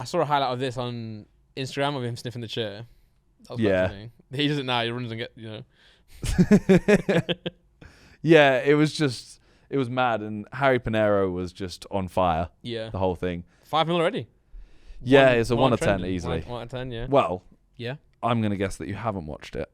saw a highlight of this on Instagram of him sniffing the chair. That was Yeah. quite funny. He does it now. He runs and Yeah, it was mad, and Harry Pinero was just on fire. Yeah. The whole thing. 5-0 already. Yeah, it's a 1 out of 10 trending. easily. 1 out of 10, yeah. Well, Yeah. I'm going to guess that you haven't watched it.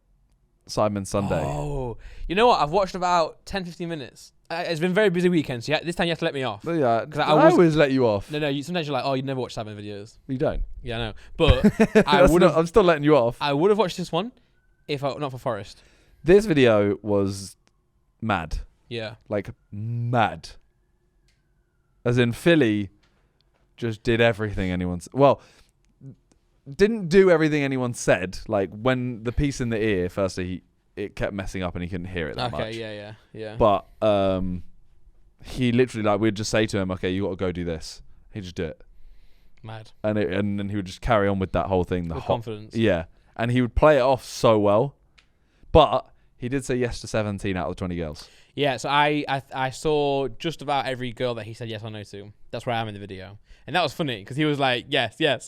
Sidemen Sunday. Oh, you know what? I've watched about 10-15 minutes. It's been a very busy weekend, so this time you have to let me off. But yeah, 'Cause I always let you off. No, sometimes you're like, oh, you never watch Sidemen videos. You don't. Yeah, I know. But I'm still letting you off. I would have watched this one if not for Forrest. This video was mad. Yeah. Like, mad. As in, Philly just did everything anyone said. Well, didn't do everything anyone said. Like, when the piece in the ear, firstly, it kept messing up and he couldn't hear it that much. Okay, yeah. But he literally, like, we'd just say to him, okay, you got to go do this. He'd just do it. Mad. And then he would just carry on with that whole thing. With confidence. Yeah. And he would play it off so well. But he did say yes to 17 out of the 20 girls. Yeah, so I saw just about every girl that he said yes or no to. That's where I am in the video. And that was funny because he was like, yes. Yeah.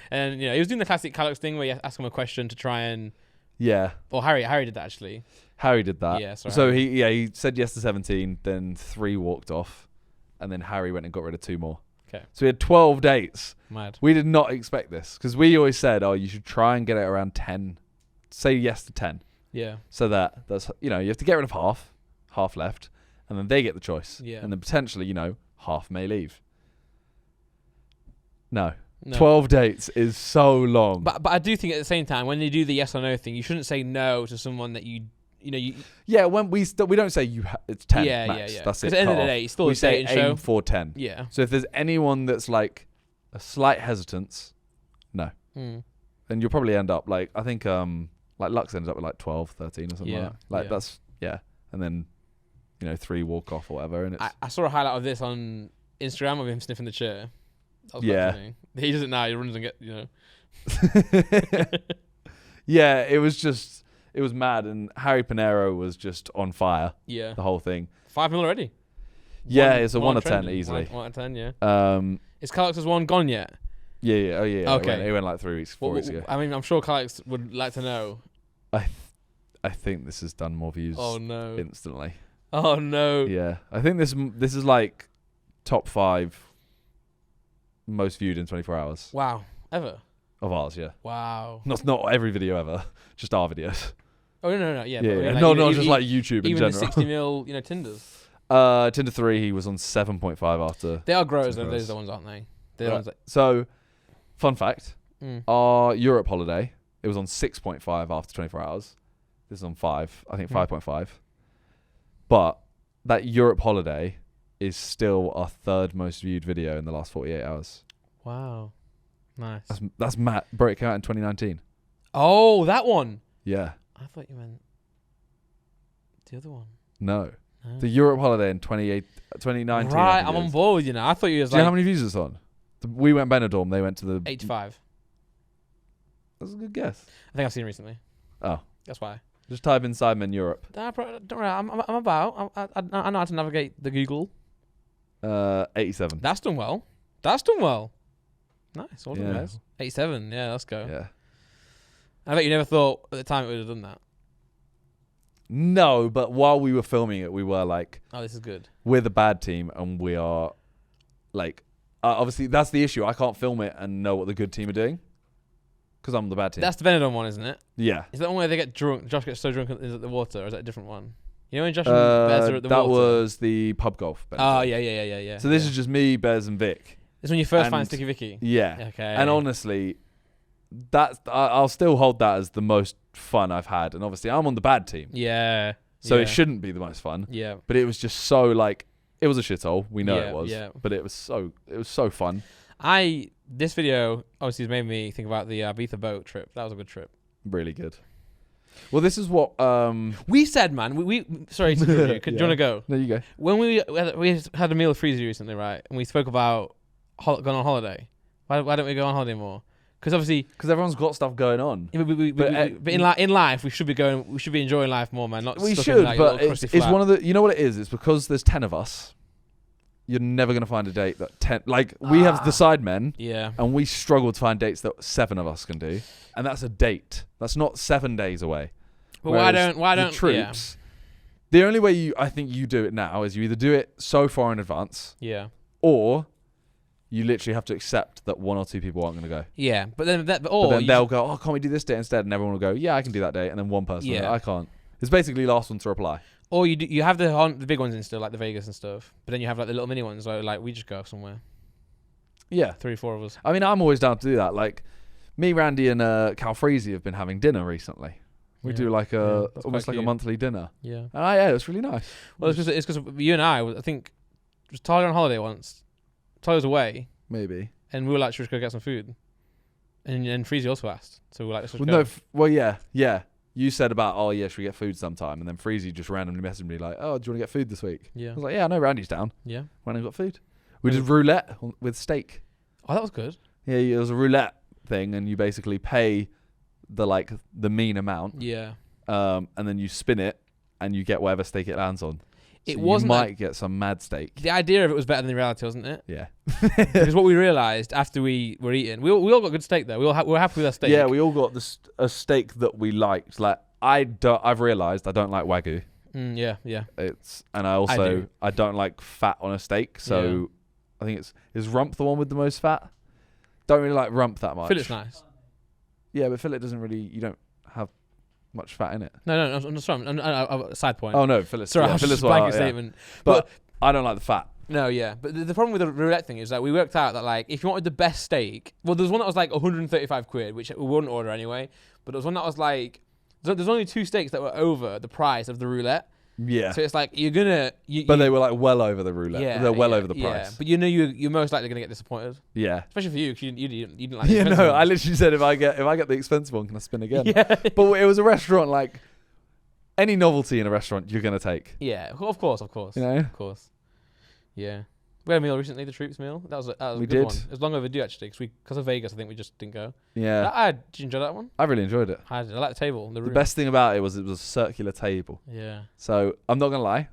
And, he was doing the classic Calix thing where you ask him a question to try and... Yeah. Or Harry did that, actually. Harry did that. Yeah, sorry. So he said yes to 17, then 3 walked off, and then Harry went and got rid of 2 more. Okay. So we had 12 dates. Mad. We did not expect this because we always said, oh, you should try and get it around 10. Say yes to 10. Yeah. So that's you have to get rid of half left, and then they get the choice. Yeah. And then potentially, half may leave. No. 12 dates is so long. But I do think at the same time, when they do the yes or no thing, you shouldn't say no to someone that you Yeah, when we don't say it's 10 yeah, max. Yeah. That's it. Because at the end of the day, it's still we a say dating show. aim for 10. Yeah. So if there's anyone that's like a slight hesitance, no. Mm. Then you'll probably end up like, I think like Lux ends up with like 12, 13 or something like that. Like that's, and then, 3 walk off or whatever. And it's I saw a highlight of this on Instagram of him sniffing the chair. That was Yeah. quite funny. He does it now. He runs and Yeah, it was mad, and Harry Pinero was just on fire. Yeah. The whole thing. 5-0 already. Yeah, it's a 1 out of 10 trending. easily. 1 out of 10, yeah. Is Calix's one gone yet? Yeah. Oh yeah. Okay. It went like 3 weeks, 4 weeks ago. I mean, I'm sure Calix would like to know. I think this has done more views. Oh no. Instantly. Oh no. Yeah, I think this is like top 5 most viewed in 24 hours Wow. Ever? of ours. Yeah. Wow. Not every video ever, just our videos. Oh no. Yeah. Yeah. Like, No, just like YouTube in even general. the 60 mil, Tinders. Tinder 3, he was on 7.5 after. They are growers though. Those are the ones, aren't they? They're the ones that. So, fun fact: Mm. our Europe holiday, it was on 6.5 after 24 hours. This is on 5. I think 5.5. But that Europe holiday is still our 3rd most viewed video in the last 48 hours. Wow. Nice. That's Matt broke out in 2019. Oh, that one. Yeah. I thought you meant the other one. No. Oh. The Europe holiday in 2019. Right, I'm on board with you now. I thought you was Do you know like how many views it's on? We went Benidorm. They went to the 85. That's a good guess. I think I've seen it recently. Oh. That's why. Just type in Sidemen Europe. Don't worry. I'm about. I know how to navigate the Google. 87. That's done well. Nice. Well done, guys. 87. Yeah, let's go. Yeah. I bet you never thought at the time it would have done that. No, but while we were filming it, we were like, Oh, this is good. we're the bad team, and we are like, obviously that's the issue. I can't film it and know what the good team are doing because I'm the bad team. That's the Benidorm one, isn't it? Yeah. Is that one where they get drunk? Josh gets so drunk is at the water, or is that a different one? You know when Josh and Bez are at the that water? was the pub golf. Oh, yeah. So this is just me, Bez, and Vic. This is when you first and find Sticky Vicky. Yeah. Okay. And honestly, I'll still hold that as the most fun I've had. And obviously, I'm on the bad team. Yeah. So it shouldn't be the most fun. Yeah. But it was just so like, it was a shithole. We know it was. Yeah. But it was so fun. This video obviously has made me think about the Ibiza boat trip. That was a good trip. Really good. Well, this is what we said, man. We sorry to interrupt you. Do you want to go? There you go. When we had a meal with Freezy recently, right? And we spoke about going on holiday. Why don't we go on holiday more? Because obviously, everyone's got stuff going on. Yeah, but in life, we should be enjoying life more, man. Not we stuck should, in, like, but little crusty it's flat. one of the. You know what it is? It's because there's 10 of us. you're never gonna find a date that we have the Sidemen, Yeah. and we struggle to find dates that 7 of us can do, and that's a date. That's not 7 days away. But Whereas why the don't troops? The only way I think you do it now is you either do it so far in advance, Yeah. or you literally have to accept that 1 or 2 people aren't going to go. Yeah, but then But then they'll go, oh, can't we do this day instead? And everyone will go, yeah, I can do that day. And then one person will go, I can't. It's basically last one to reply. Or you have the big ones in still, like the Vegas and stuff. But then you have like the little mini ones, like we just go somewhere. Yeah. 3, 4 of us. I mean, I'm always down to do that. Like, me, Randy, and Cal Freezy have been having dinner recently. We do like almost like a monthly dinner. Yeah. And it's really nice. Well, it's because you and I think, was Tyler on holiday once. Tyler was away. Maybe. And we were like, should we just go get some food? And Freezy also asked. So we were like, let's just go. Yeah. You said about, should we get food sometime? And then Freezy just randomly messaged me like, oh, do you want to get food this week? Yeah. I was like, yeah, I know Randy's down. Yeah. Randy got food. We did roulette with steak. Oh, that was good. Yeah, it was a roulette thing, and you basically pay the mean amount. Yeah. And then you spin it, and you get whatever steak it lands on. It so wasn't. You might get some mad steak. The idea of it was better than the reality, wasn't it? Yeah. Because what we realised after we were eating, we all got good steak though. We were happy with our steak. Yeah, we all got a steak that we liked. Like I've realised I don't like Wagyu. Yeah. I don't like fat on a steak. So I think is rump the one with the most fat. Don't really like rump that much. Fillet's nice. Yeah, but fillet doesn't really. You don't have much fat in it. No. I'm sorry. Side point. Oh no, fillet. Sorry, I was just a blanket statement. But I don't like the fat. No, yeah. But the problem with the roulette thing is that we worked out that like if you wanted the best steak, well, there was one that was like 135 quid, which we wouldn't order anyway. But there was one that was like there's only 2 steaks that were over the price of the roulette. Yeah. So it's like you're gonna. But they were like well over the roulette. Yeah, they're well over the price. Yeah. But you're most likely gonna get disappointed. Yeah. Especially for you, because you didn't like. Yeah, no. I literally said if I get the expensive one, can I spin again? Yeah. But it was a restaurant. Like any novelty in a restaurant, you're gonna take. Yeah. Of course. You know. Of course. Yeah. We had a meal recently, the troops meal. That was a we good did. one. It was long overdue actually, because of Vegas. I think we just didn't go. Yeah. Did you enjoy that one? I really enjoyed it. I did. I like the table. The room. The best thing about it was a circular table. Yeah. So I'm not gonna lie.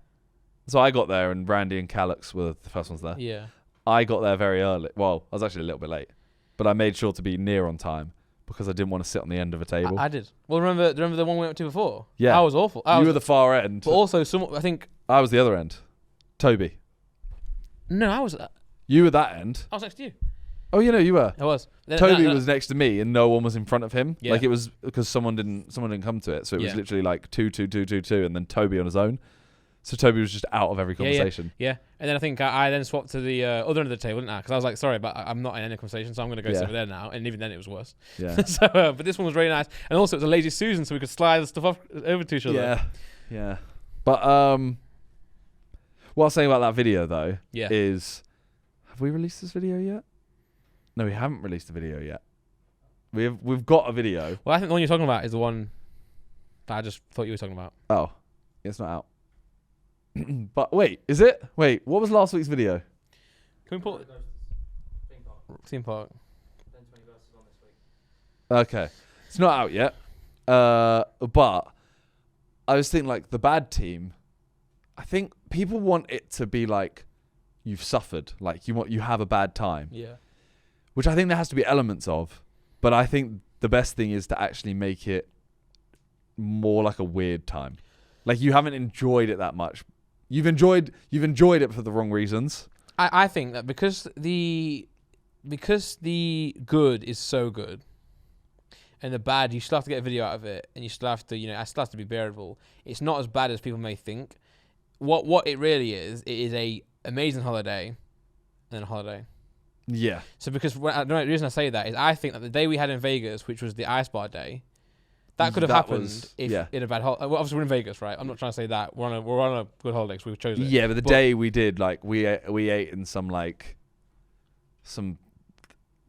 So I got there and Randy and Calix were the first ones there. Yeah. I got there very early. Well, I was actually a little bit late, but I made sure to be near on time because I didn't want to sit on the end of a table. I did. Well, remember the one we went to before? Yeah. I was awful. You were the far end. But also, I think. I was the other end. Toby. No, I was. You were that end. I was next to you. Oh, you were. I was. Toby was next to me, and no one was in front of him. Yeah. Like it was because someone didn't come to it, so it was literally like 2, 2, 2, 2, 2, and then Toby on his own. So Toby was just out of every conversation. Yeah. And then I think I then swapped to the other end of the table, didn't I? Because I was like, sorry, but I'm not in any conversation, so I'm going to go sit over there now. And even then, it was worse. Yeah. So, but this one was really nice, and also it was a lazy Susan, so we could slide the stuff over to each other. Yeah. But what I'll say about that video though is, have we released this video yet? No, we haven't released the video yet. We've got a video. Well, I think the one you're talking about is the one that I just thought you were talking about. Oh, it's not out. But wait, is it? Wait, what was last week's video? Can we put theme park? Okay, it's not out yet. But I was thinking like the bad team. I think people want it to be like you've suffered, like you have a bad time. Yeah. Which I think there has to be elements of, but I think the best thing is to actually make it more like a weird time. Like you haven't enjoyed it that much. You've enjoyed it for the wrong reasons. I think that because the good is so good, and the bad, you still have to get a video out of it, and you still have to, it still has to be bearable. It's not as bad as people may think. What it really is, it is a amazing holiday, and a holiday. Yeah. So because the reason I say that is I think that the day we had in Vegas, which was the ice bar day, that could have happened in a bad holiday. Well, obviously we're in Vegas, right? I'm not trying to say that we're on a good holiday because we chose it. Yeah, but the day we did, like we ate in some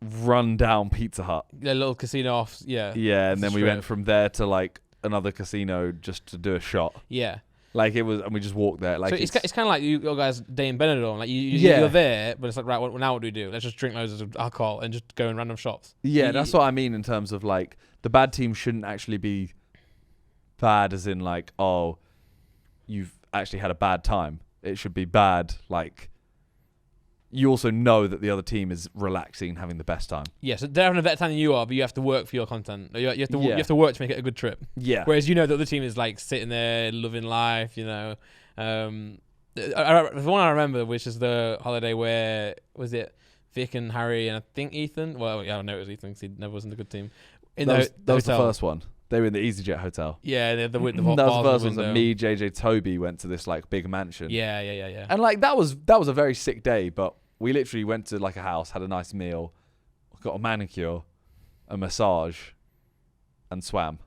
run down Pizza Hut. A little casino off. Yeah. Yeah, and then we went from there to like another casino just to do a shot. Yeah. Like it was, and we just walked there. Like so it's kind of like you guys day in Benidorm. Like you're there, but it's like right. Now what do we do? Let's just drink loads of alcohol and just go in random shops. Yeah, that's what I mean in terms of like the bad team shouldn't actually be bad, as in like you've actually had a bad time. It should be bad like you also know that the other team is relaxing and having the best time. Yeah, so they're having a better time than you are, but you have to work for your content. You have to Yeah. you have to work to make it a good trip. Yeah. Whereas the other team is like sitting there loving life. The one I remember, which is the holiday where was it Vic and Harry and I think Ethan. Well, yeah, I know it was Ethan because he never was in the good team. That was the first one. They were in the EasyJet hotel. Yeah, the that was the first one. That me, JJ, Toby went to this like big mansion. Yeah. And like that was a very sick day, but we literally went to like a house, had a nice meal, got a manicure, a massage, and swam.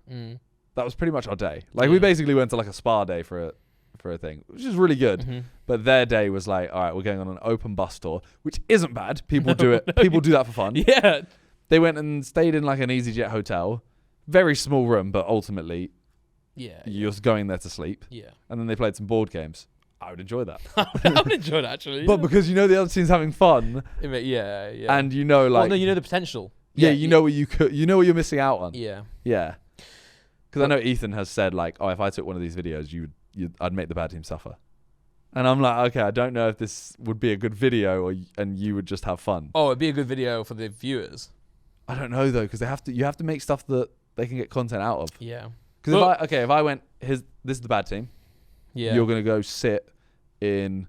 That was pretty much our day. Like we basically went to like a spa day for a thing, which is really good. Mm-hmm. But their day was like, all right, we're going on an open bus tour, which isn't bad. People do it. People do that for fun. Yeah. They went and stayed in like an EasyJet hotel. Very small room, but ultimately, you're just going there to sleep. Yeah. And then they played some board games. I would enjoy that. I would enjoy that actually. But because the other team's having fun. Yeah. And you know the potential. Yeah, you know what what you're missing out on. Yeah. Yeah. Because I know Ethan has said like, oh, if I took one of these videos, I'd make the bad team suffer. And I'm like, okay, I don't know if this would be a good video and you would just have fun. Oh, it'd be a good video for the viewers. I don't know though, because you have to make stuff that they can get content out of. Yeah. Because if I went, this is the bad team. Yeah. You're gonna go sit in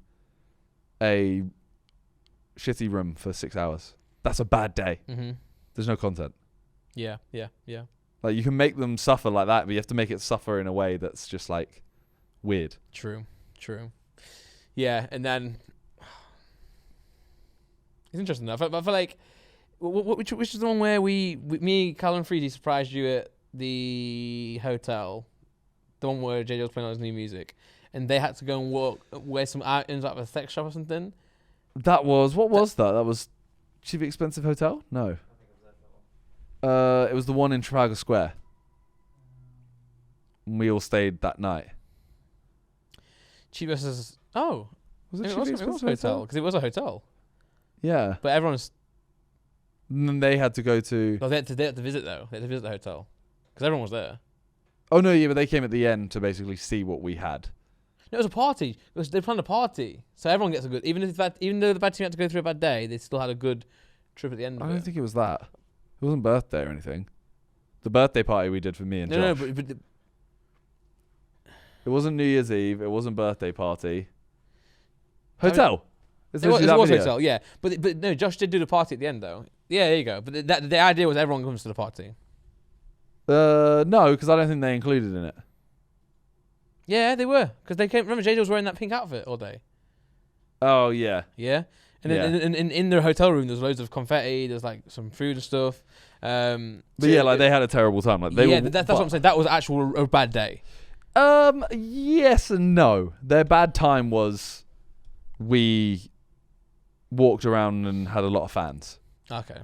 a shitty room for 6 hours. That's a bad day. Mm-hmm. There's no content. Yeah. Like you can make them suffer like that, but you have to make it suffer in a way that's just like weird. True. Yeah, and then it's interesting though. I feel like which is the one where me, Callum and Freedy surprised you at the hotel, the one where JJ was playing all his new music, and they had to go and wear some items out of a sex shop or something. What was that? That was Cheap Expensive Hotel? No. It was the one in Trafalgar Square. We all stayed that night. Cheap versus... Oh. Was it It Cheap was a Expensive hotel, because it was a hotel. Yeah. But everyone's... And then they had to go to... No, they had to visit, though. They had to visit the hotel. Because everyone was there. Oh, no, yeah, but they came at the end to basically see what we had. No, it was a party. They planned a party. So everyone gets a good... Even though the bad team had to go through a bad day, they still had a good trip at the end of it. I don't think it was that. It wasn't birthday or anything. The birthday party we did for me and Josh. No, but it wasn't New Year's Eve. It wasn't birthday party. Hotel. It was hotel, yeah. But no, Josh did do the party at the end, though. Yeah, there you go. But the idea was everyone comes to the party. No, because I don't think they included in it. Yeah, they were. Because they came... Remember, JJ was wearing that pink outfit all day. Oh, yeah. Yeah? And then in their hotel room, there's loads of confetti. There's like some food and stuff. But they had a terrible time. Like that's what I'm saying. That was actually a bad day. Yes and no. Their bad time was we walked around and had a lot of fans. Okay.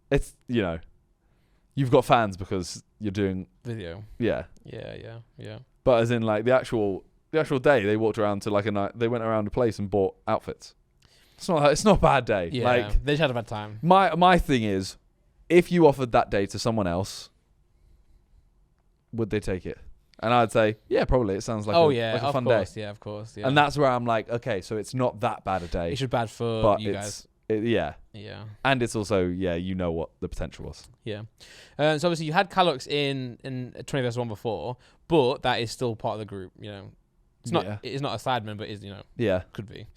It's you've got fans because you're doing video. Yeah. Yeah. But as in like the actual day, they walked around to like a night. They went around a place and bought outfits. It's not a bad day. Yeah, like they just had a bad time. My thing is, if you offered that day to someone else, would they take it? And I'd say, yeah, probably. It sounds like a fun day. Yeah, of course. Yeah. And that's where I'm like, okay, so it's not that bad a day. It's just bad for you guys. Yeah. And it's also, what the potential was. Yeah. So obviously you had Calux in 20 vs 1 before, but that is still part of the group, It's not it's not a Sidemen, but is could be.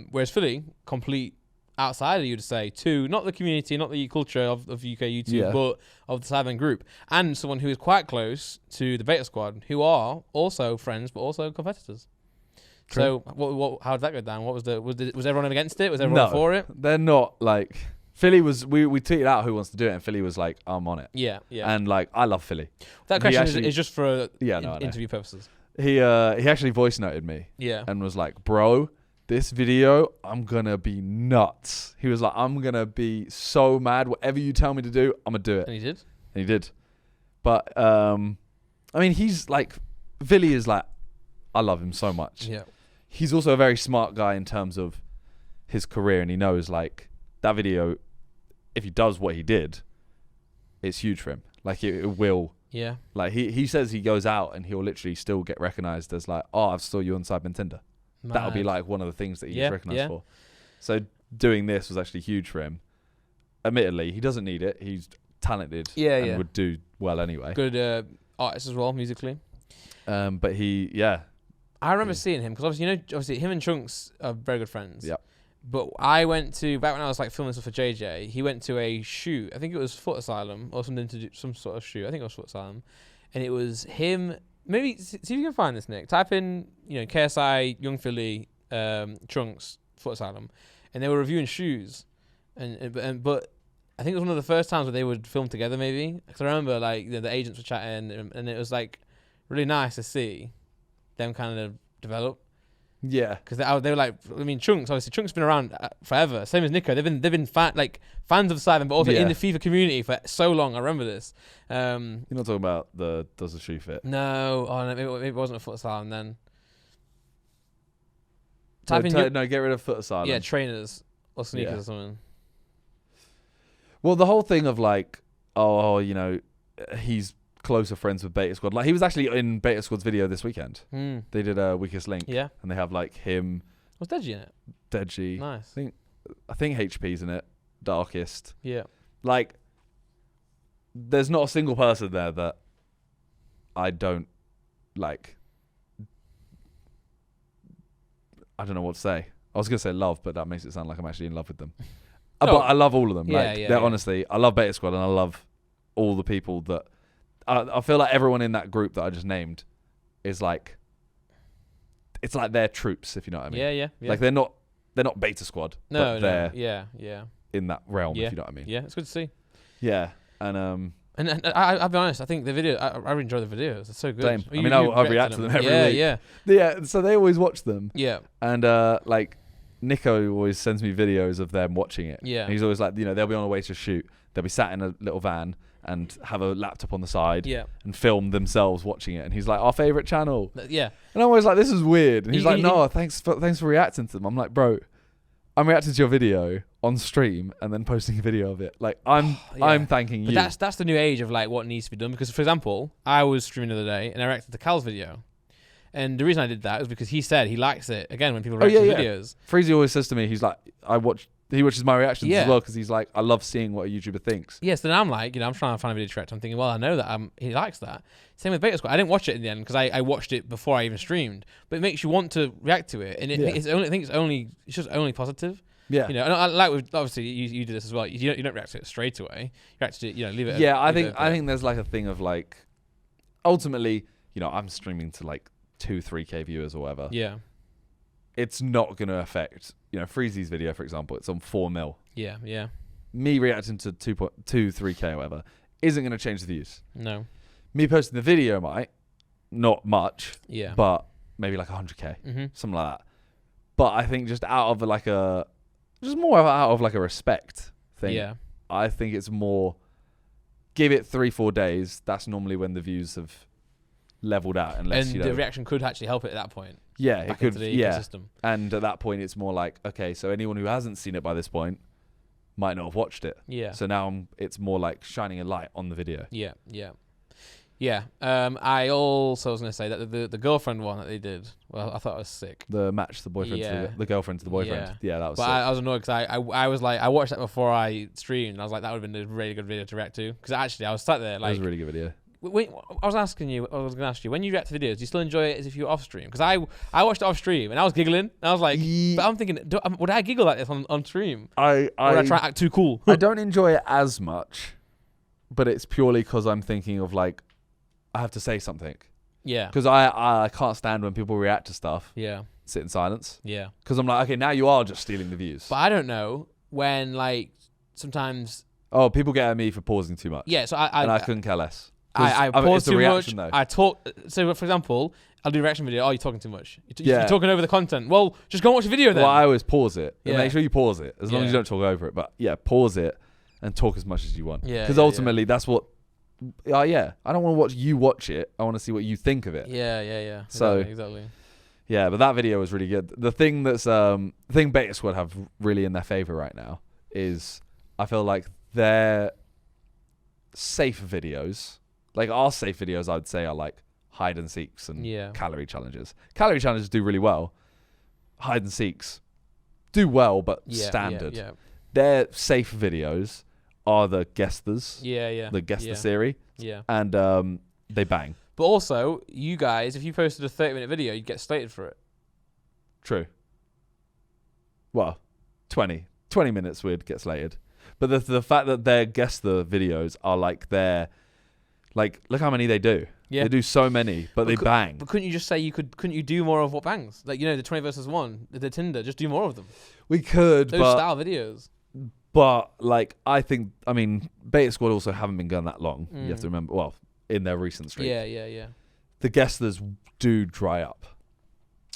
Whereas Philly, complete outsider, you'd say, to not the community, not the culture of UK YouTube, but of the Sidemen group, and someone who is quite close to the Beta Squad, who are also friends but also competitors. True. So how did that go down? What was everyone against it? Was everyone for it? They're not like Philly was. We tweeted out who wants to do it, and Philly was like, I'm on it. Yeah. And like, I love Philly. That question is just for interview purposes. He actually voice noted me. Yeah. And was like, bro, this video, I'm gonna be nuts. He was like, I'm gonna be so mad. Whatever you tell me to do, I'm gonna do it. And he did. But I mean, he's like, Philly is like, I love him so much. Yeah. He's also a very smart guy in terms of his career, and he knows like that video, if he does what he did, it's huge for him. Like it will. Yeah. Like he says he goes out and he'll literally still get recognized as like, oh, I've saw you on Sidemen Tinder. That'll be like one of the things that he gets recognized for. So doing this was actually huge for him. Admittedly, he doesn't need it. He's talented and would do well anyway. Good artist as well, musically. But I remember seeing him because obviously him and Chunks are very good friends. Yep. But I went to, back when I was like filming stuff for JJ, he went to a shoot. I think it was Foot Asylum or something to do, some sort of shoot. I think it was Foot Asylum. And it was him. Maybe see if you can find this, Nick. Type in, KSI, Young Philly, Chunks, Foot Asylum, and they were reviewing shoes, but I think it was one of the first times where they would film together. Maybe because I remember like the agents were chatting, and it was like really nice to see them kind of develop. Yeah, because they were like, I mean, Chunks been around forever. Same as Nico. They've been fans of Sidemen, but also in the FIFA community for so long. I remember this. You're not talking about does the shoe fit? No, maybe it wasn't a Foot Asylum then. Get rid of Foot Asylum. Yeah, trainers or sneakers or something. Well, the whole thing of like, he's closer friends with Beta Squad. Like, he was actually in Beta Squad's video this weekend. They did a Weakest Link. Yeah. And they have like him. Was Deji in it? Deji. Nice. I think HP's in it. Darkest. Yeah. Like, there's not a single person there that I don't like. I don't know what to say. I was going to say love, but that makes it sound like I'm actually in love with them. But I love all of them. Honestly, I love Beta Squad and I love all the people that... I feel like everyone in that group that I just named is like... It's like their troops, if you know what I mean. Yeah. Like, they're not Beta Squad, but they're in that realm, if you know what I mean. Yeah, it's good to see. Yeah, and I'll be honest, I think the video, I really enjoy the videos. It's so good. Same. I mean, I react to them every week. Yeah, so they always watch them. Yeah. And, like, Nico always sends me videos of them watching it. Yeah. And he's always like, they'll be on a way to shoot. They'll be sat in a little van and have a laptop on the side and film themselves watching it. And he's like, our favourite channel. Yeah. And I'm always like, this is weird. And he's like, no, thanks for reacting to them. I'm like, bro, I'm reacting to your video on stream and then posting a video of it. Like, I'm thanking you. But that's the new age of like what needs to be done. Because, for example, I was streaming the other day and I reacted to Cal's video. And the reason I did that was because he said he likes it, again, when people react to videos. Freezy always says to me, he's like, he watches my reactions as well because he's like, I love seeing what a YouTuber thinks. Yes, then I'm like, I'm trying to find a video to react to. I'm thinking, well, I know that he likes that. Same with Beta Squad. I didn't watch it in the end because I watched it before I even streamed. But it makes you want to react to it. And it's just only positive. Yeah. And I like obviously you do this as well. You don't react to it straight away. You react to it, leave it. Yeah, I think there's like a thing of like, ultimately, I'm streaming to like 2-3K viewers or whatever. Yeah. It's not going to affect, Freezy's video, for example, it's on 4 mil. Yeah. Me reacting to 2-3K or whatever isn't going to change the views. No. Me posting the video might, not much. Yeah. But maybe like 100K, something like that. But I think just out of like a respect thing. Yeah. I think it's more, give it 3-4 days. That's normally when the views have leveled out, unless the reaction could actually help it at that point. Yeah, it could. Ecosystem. And at that point, it's more like, okay, so anyone who hasn't seen it by this point might not have watched it. Yeah. So now it's more like shining a light on the video. Yeah. I also was going to say that the girlfriend one that they did, well, I thought it was sick. The match, the boyfriend to the girlfriend to the boyfriend. Yeah, that was sick. I was annoyed because I was like, I watched that before I streamed, and I was like, that would have been a really good video to react to. Because actually, I was sat there like... It was a really good video. I was going to ask you, when you react to videos, do you still enjoy it as if you were off stream? Because I watched it off stream and I was giggling. And I was like, but I'm thinking, would I giggle like this on stream? Or would I try to act too cool? I don't enjoy it as much, but it's purely because I'm thinking of like, I have to say something. Yeah. Because I can't stand when people react to stuff. Yeah. Sit in silence. Yeah. Because I'm like, okay, now you are just stealing the views. But I don't know when like sometimes... Oh, people get at me for pausing too much. Yeah, so I couldn't care less. I pause too much. Though. I talk. So, for example, I'll do a reaction video. Oh, you're talking too much. You're talking over the content. Well, just go and watch the video then. Well, I always pause it. Yeah. Make sure you pause it, as long as you don't talk over it. But yeah, pause it and talk as much as you want. Yeah. Because ultimately, that's what. I don't want to watch you watch it. I want to see what you think of it. Yeah. So exactly. Yeah, but that video was really good. The thing Beta Squad have really in their favor right now is I feel like their safe videos. Like our safe videos, I would say, are like hide and seeks and calorie challenges. Calorie challenges do really well. Hide and seeks do well, but Yeah, standard. Yeah, Their safe videos are the guesters, yeah. the guester yeah. series, Yeah. and they bang. But also, you guys, if you posted a 30-minute video, you'd get slated for it. True. Well, 20 minutes we'd get slated. But the fact that their guester videos are like look how many they do. Yeah. They do so many, but they bang. But couldn't you just say couldn't you do more of what bangs? Like, the 20 versus 1, the Tinder, just do more of them. We could, Those but style videos. But like I mean, Beta Squad also haven't been going that long. You have to remember. Well, in their recent streak, Yeah. the guesters do dry up.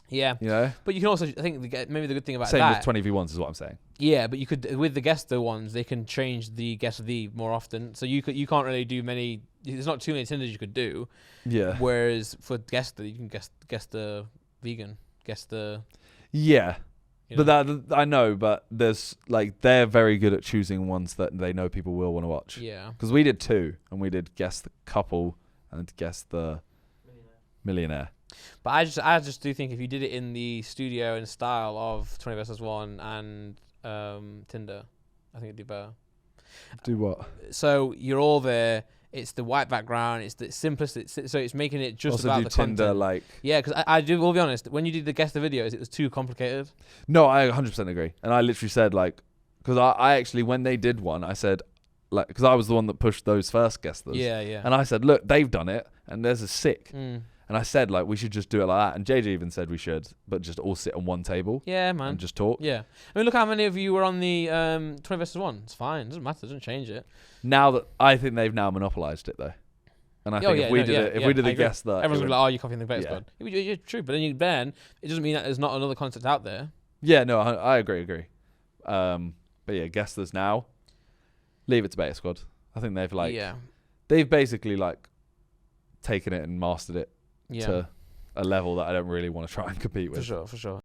Yeah. You know. But you can also, I think, maybe the good thing about Same that. with 20v1s is what I'm saying. Yeah, but you could, with the guester ones, they can change the guest the more often. So you can't really do many. There's not too many Tinders you could do. Yeah. Whereas for guester, you can guess the vegan, guess the. Yeah. You know. But that I know, but there's like they're very good at choosing ones that they know people will want to watch. Yeah. Because we did 2, and we did guess the couple and guess the millionaire. But I just do think if you did it in the studio and style of 20 versus 1 and Tinder, I think it'd do better. Do what? So you're all there. It's the white background. It's the simplest. So it's making it just Also about do the Tinder content. like. Yeah, because will be honest. When you did the guest the videos, it was too complicated. No, I 100% agree. And I literally said like, because I actually when they did one, I said like because I was the one that pushed those first guesters. Yeah. And I said, look, they've done it, and theirs is sick. Mm. And I said like we should just do it like that. And JJ even said we should, but just all sit on one table. Yeah, man. And just talk. Yeah. I mean, look how many of you were on the 20 versus 1. It's fine. It doesn't matter. It doesn't change it. Now that I think they've now monopolized it though. And I think if we did the guest that everyone's gonna be like, oh, you're copying the Beta Yeah. Squad. Yeah, true. But then it doesn't mean that there's not another concept out there. Yeah, no, I agree. But yeah, guesters now. Leave it to Beta Squad. I think they've basically like taken it and mastered it to a level that I don't really want to try and compete with. For sure.